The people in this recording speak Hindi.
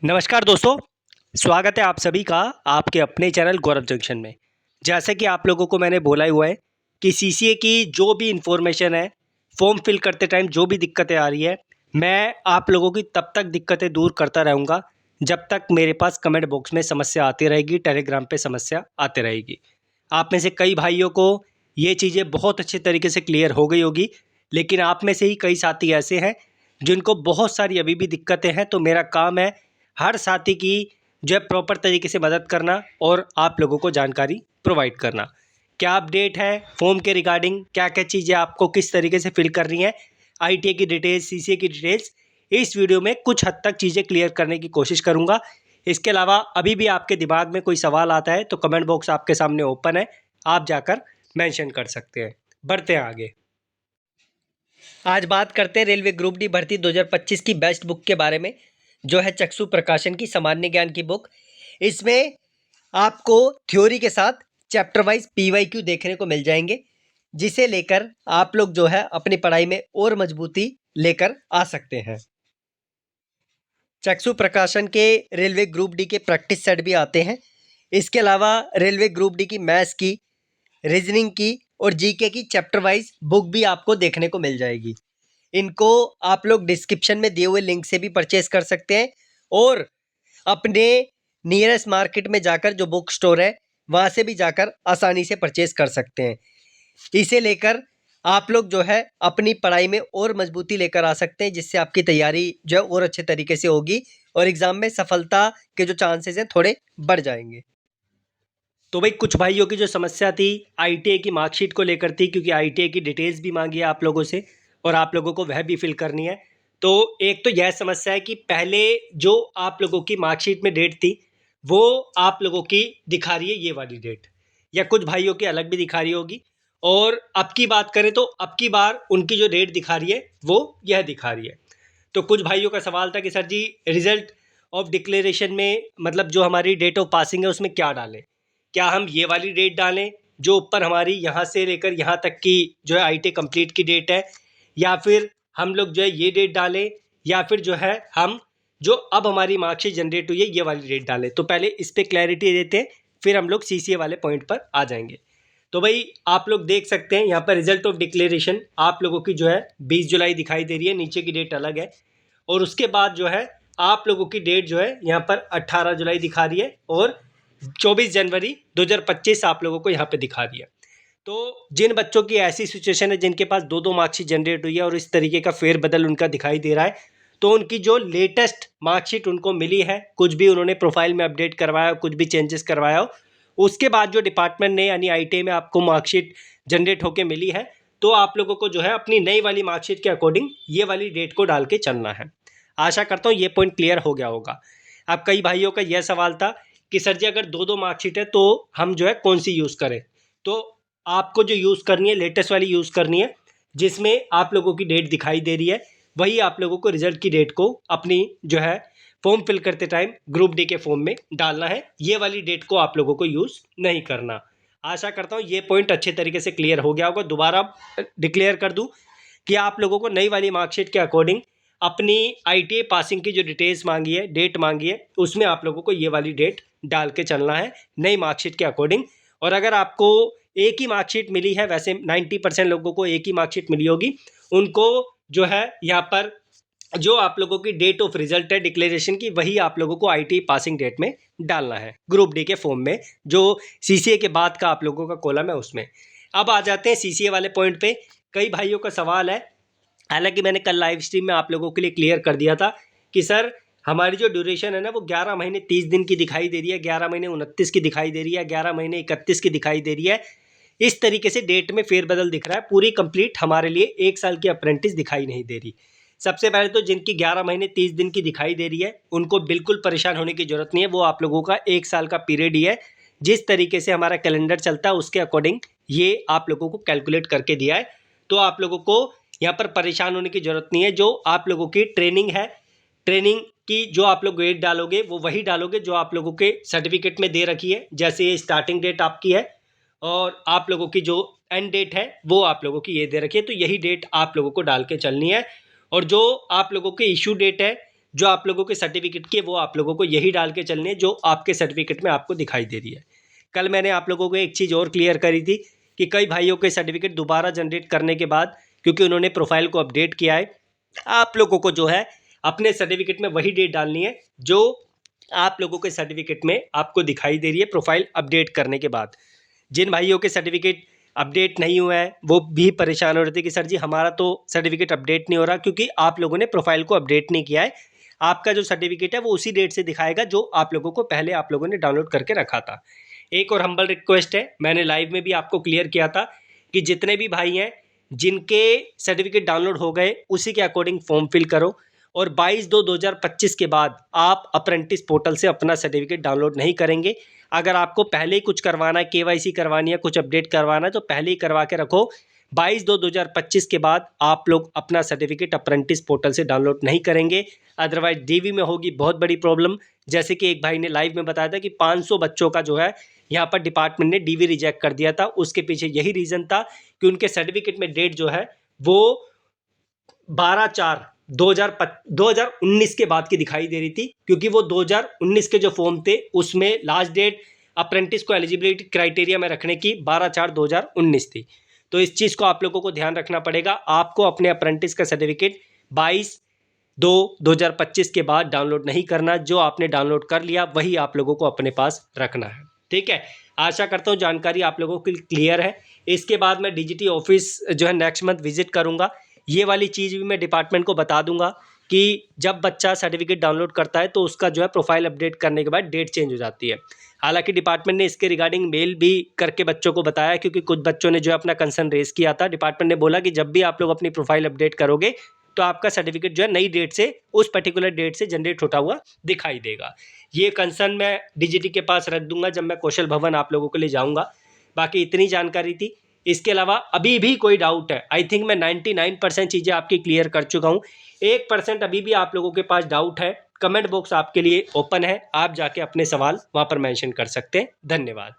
नमस्कार दोस्तों, स्वागत है आप सभी का आपके अपने चैनल गौरव जंक्शन में। जैसे कि आप लोगों को मैंने बोला हुआ है कि सीसीए की जो भी इन्फॉर्मेशन है, फॉर्म फिल करते टाइम जो भी दिक्कतें आ रही है, मैं आप लोगों की तब तक दिक्कतें दूर करता रहूँगा जब तक मेरे पास कमेंट बॉक्स में समस्या आती रहेगी, टेलीग्राम पे समस्या आती रहेगी। आप में से कई भाइयों को ये चीज़ें बहुत अच्छे तरीके से क्लियर हो गई होगी, लेकिन आप में से ही कई साथी ऐसे हैं जिनको बहुत सारी अभी भी दिक्कतें हैं। तो मेरा काम है हर साथी की जो है प्रॉपर तरीके से मदद करना और आप लोगों को जानकारी प्रोवाइड करना। क्या अपडेट है फॉर्म के रिगार्डिंग, क्या क्या चीज़ें आपको किस तरीके से फिल करनी है, आईटीए की डिटेल्स, सीसीए की डिटेल्स, इस वीडियो में कुछ हद तक चीज़ें क्लियर करने की कोशिश करूंगा। इसके अलावा अभी भी आपके दिमाग में कोई सवाल आता है तो कमेंट बॉक्स आपके सामने ओपन है, आप जाकर मेंशन कर सकते हैं। बढ़ते हैं आगे। आज बात करते हैं रेलवे ग्रुप डी भर्ती 2025 की बेस्ट बुक के बारे में, जो है चक्षु प्रकाशन की सामान्य ज्ञान की बुक। इसमें आपको थ्योरी के साथ चैप्टर वाइज पीवाईक्यू देखने को मिल जाएंगे, जिसे लेकर आप लोग जो है अपनी पढ़ाई में और मजबूती लेकर आ सकते हैं। चक्षु प्रकाशन के रेलवे ग्रुप डी के प्रैक्टिस सेट भी आते हैं। इसके अलावा रेलवे ग्रुप डी की मैथ्स की, रीजनिंग की और जीके की चैप्टर वाइज बुक भी आपको देखने को मिल जाएगी। इनको आप लोग डिस्क्रिप्शन में दिए हुए लिंक से भी परचेज कर सकते हैं और अपने नियरेस्ट मार्केट में जाकर, जो बुक स्टोर है वहाँ से भी जाकर आसानी से परचेज कर सकते हैं। इसे लेकर आप लोग जो है अपनी पढ़ाई में और मजबूती लेकर आ सकते हैं, जिससे आपकी तैयारी जो है और अच्छे तरीके से होगी और एग्ज़ाम में सफलता के जो चांसेस हैं थोड़े बढ़ जाएंगे। तो भाई कुछ भाइयों की जो समस्या थी आईटीआई की मार्कशीट को लेकर थी, क्योंकि आईटीआई की डिटेल्स भी मांगी है आप लोगों से और आप लोगों को वह भी फिल करनी है। तो एक तो यह समस्या है कि पहले जो आप लोगों की मार्कशीट में डेट थी वो आप लोगों की दिखा रही है ये वाली डेट, या कुछ भाइयों की अलग भी दिखा रही होगी। और अब की बात करें तो अब की बार उनकी जो डेट दिखा रही है वो यह दिखा रही है। तो कुछ भाइयों का सवाल था कि sir ji, result of declaration में मतलब जो हमारी डेट ऑफ पासिंग है उसमें क्या डालें, क्या हम ये वाली डेट डालें जो ऊपर हमारी यहाँ से लेकर यहाँ तक की जो है आईटी कंप्लीट की डेट है, या फिर हम लोग जो है ये डेट डालें, या फिर जो है हम जो अब हमारी मार्कशीट जनरेट हुई है ये वाली डेट डालें। तो पहले इस पर क्लैरिटी देते हैं, फिर हम लोग सीसीए वाले पॉइंट पर आ जाएंगे। तो भाई आप लोग देख सकते हैं यहाँ पर रिजल्ट ऑफ डिक्लेरेशन आप लोगों की जो है 20 जुलाई दिखाई दे रही है, नीचे की डेट अलग है। और उसके बाद जो है आप लोगों की डेट जो है यहाँ पर 18 जुलाई दिखा रही है और 24 जनवरी 2025 आप लोगों को यहाँ पे दिखा रही है। तो जिन बच्चों की ऐसी सिचुएशन है जिनके पास दो दो मार्कशीट जनरेट हुई है और इस तरीके का फेरबदल उनका दिखाई दे रहा है, तो उनकी जो लेटेस्ट मार्कशीट उनको मिली है, कुछ भी उन्होंने प्रोफाइल में अपडेट करवाया, कुछ भी चेंजेस करवाया हो, उसके बाद जो डिपार्टमेंट ने यानी आईटीआई में आपको मार्कशीट जनरेट होकर मिली है, तो आप लोगों को जो है अपनी नई वाली मार्कशीट के अकॉर्डिंग ये वाली डेट को डाल के चलना है। आशा करता हूँ ये पॉइंट क्लियर हो गया होगा। अब कई भाइयों का यह सवाल था कि सर जी अगर दो दो मार्कशीट है तो हम जो है कौन सी यूज़ करें। तो आपको जो यूज़ करनी है लेटेस्ट वाली यूज़ करनी है, जिसमें आप लोगों की डेट दिखाई दे रही है, वही आप लोगों को रिजल्ट की डेट को अपनी जो है फॉर्म फिल करते टाइम ग्रुप डी के फॉर्म में डालना है। ये वाली डेट को आप लोगों को यूज़ नहीं करना। आशा करता हूँ ये पॉइंट अच्छे तरीके से क्लियर हो गया होगा। दोबारा डिक्लेयर कर दूँ कि आप लोगों को नई वाली मार्कशीट के अकॉर्डिंग अपनी आईटीआई पासिंग की जो डिटेल्स मांगी है, डेट मांगी है, उसमें आप लोगों को ये वाली डेट डाल के चलना है नई मार्कशीट के अकॉर्डिंग। और अगर आपको एक ही मार्कशीट मिली है, वैसे 90% लोगों को एक ही मार्कशीट मिली होगी, उनको जो है यहाँ पर जो आप लोगों की डेट ऑफ रिजल्ट है डिक्लेरेशन की, वही आप लोगों को आईटीआई पासिंग डेट में डालना है ग्रुप डी के फॉर्म में, जो सीसीए के बाद का आप लोगों का कॉलम है उसमें। अब आ जाते हैं सीसीए वाले पॉइंट पे। कई भाइयों का सवाल है, हालांकि मैंने कल लाइव स्ट्रीम में आप लोगों के लिए क्लियर कर दिया था कि सर हमारी जो ड्यूरेशन है ना वो 11 महीने 30 दिन की दिखाई दे रही है, 11 महीने 29 की दिखाई दे रही है, 11 महीने 31 की दिखाई दे रही है। इस तरीके से डेट में फेरबदल दिख रहा है, पूरी कंप्लीट हमारे लिए एक साल की अप्रेंटिस दिखाई नहीं दे रही। सबसे पहले तो जिनकी 11 महीने 30 दिन की दिखाई दे रही है उनको बिल्कुल परेशान होने की जरूरत नहीं है, वो आप लोगों का एक साल का पीरियड ही है। जिस तरीके से हमारा कैलेंडर चलता है उसके अकॉर्डिंग ये आप लोगों को कैलकुलेट करके दिया है। तो आप लोगों को यहाँ पर परेशान होने की जरूरत नहीं है। जो आप लोगों की ट्रेनिंग है, ट्रेनिंग की जो आप लोग ग्रेड डालोगे वो वही डालोगे जो आप लोगों के सर्टिफिकेट में दे रखी है। जैसे ये स्टार्टिंग डेट आपकी है और आप लोगों की जो एंड डेट है वो आप लोगों की ये दे रखी है, तो यही डेट आप लोगों को डाल के चलनी है। और जो आप लोगों की इशू डेट है जो आप लोगों के सर्टिफिकेट की है वो आप लोगों को यही डाल के चलनी है जो आपके सर्टिफिकेट में आपको दिखाई दे रही है। कल मैंने आप लोगों को एक चीज़ और क्लियर करी थी कि कई भाइयों के सर्टिफिकेट दोबारा जनरेट करने के बाद, क्योंकि उन्होंने प्रोफाइल को अपडेट किया है, आप लोगों को जो है अपने सर्टिफिकेट में वही डेट डालनी है जो आप लोगों के सर्टिफिकेट में आपको दिखाई दे रही है प्रोफाइल अपडेट करने के बाद। जिन भाइयों के सर्टिफिकेट अपडेट नहीं हुआ है वो भी परेशान हो रहे थे कि सर जी हमारा तो सर्टिफिकेट अपडेट नहीं हो रहा, क्योंकि आप लोगों ने प्रोफाइल को अपडेट नहीं किया है। आपका जो सर्टिफिकेट है वो उसी डेट से दिखाएगा जो आप लोगों को पहले आप लोगों ने डाउनलोड करके रखा था। एक और हम्बल रिक्वेस्ट है, मैंने लाइव में भी आपको क्लियर किया था कि जितने भी भाई हैं जिनके सर्टिफिकेट डाउनलोड हो गए उसी के अकॉर्डिंग फॉर्म फिल करो, और 22/2/2025 के बाद आप अप्रेंटिस पोर्टल से अपना सर्टिफिकेट डाउनलोड नहीं करेंगे। अगर आपको पहले ही कुछ करवाना है, केवाईसी करवानी है, कुछ अपडेट करवाना है तो पहले ही करवा के रखो। 22/2/2025 के बाद आप लोग अपना सर्टिफिकेट अप्रेंटिस पोर्टल से डाउनलोड नहीं करेंगे, अदरवाइज डीवी में होगी बहुत बड़ी प्रॉब्लम। जैसे कि एक भाई ने लाइव में बताया था कि 500 बच्चों का जो है यहाँ पर डिपार्टमेंट ने डीवी रिजेक्ट कर दिया था। उसके पीछे यही रीज़न था कि उनके सर्टिफिकेट में डेट जो है वो 12/4/2019 के बाद की दिखाई दे रही थी, क्योंकि वो 2019 के जो फॉर्म थे उसमें लास्ट डेट अप्रेंटिस को एलिजिबिलिटी क्राइटेरिया में रखने की 12/4/2019 थी। तो इस चीज़ को आप लोगों को ध्यान रखना पड़ेगा। आपको अपने अप्रेंटिस का सर्टिफिकेट 22/2/2025 के बाद डाउनलोड नहीं करना। जो आपने डाउनलोड कर लिया वही आप लोगों को अपने पास रखना है। ठीक है, आशा करता हूँ जानकारी आप लोगों के लिए क्लियर है। इसके बाद मैं डीजीटी ऑफिस जो है नेक्स्ट मंथ विजिट करूँगा। ये वाली चीज़ भी मैं डिपार्टमेंट को बता दूंगा कि जब बच्चा सर्टिफिकेट डाउनलोड करता है तो उसका जो है प्रोफाइल अपडेट करने के बाद डेट चेंज हो जाती है। हालांकि डिपार्टमेंट ने इसके रिगार्डिंग मेल भी करके बच्चों को बताया, क्योंकि कुछ बच्चों ने जो है अपना कंसर्न रेज किया था। डिपार्टमेंट ने बोला कि जब भी आप लोग अपनी प्रोफाइल अपडेट करोगे तो आपका सर्टिफिकेट जो है नई डेट से, उस पर्टिकुलर डेट से जनरेट होता हुआ दिखाई देगा। ये कंसर्न मैं डीजीटी के पास रख दूंगा जब मैं कौशल भवन आप लोगों के लिए जाऊँगा। बाकी इतनी जानकारी थी। इसके अलावा अभी भी कोई डाउट है, आई थिंक मैं 99% चीज़ें आपकी क्लियर कर चुका हूँ। 1% अभी भी आप लोगों के पास डाउट है, कमेंट बॉक्स आपके लिए ओपन है, आप जाके अपने सवाल वहाँ पर मेंशन कर सकते हैं। धन्यवाद।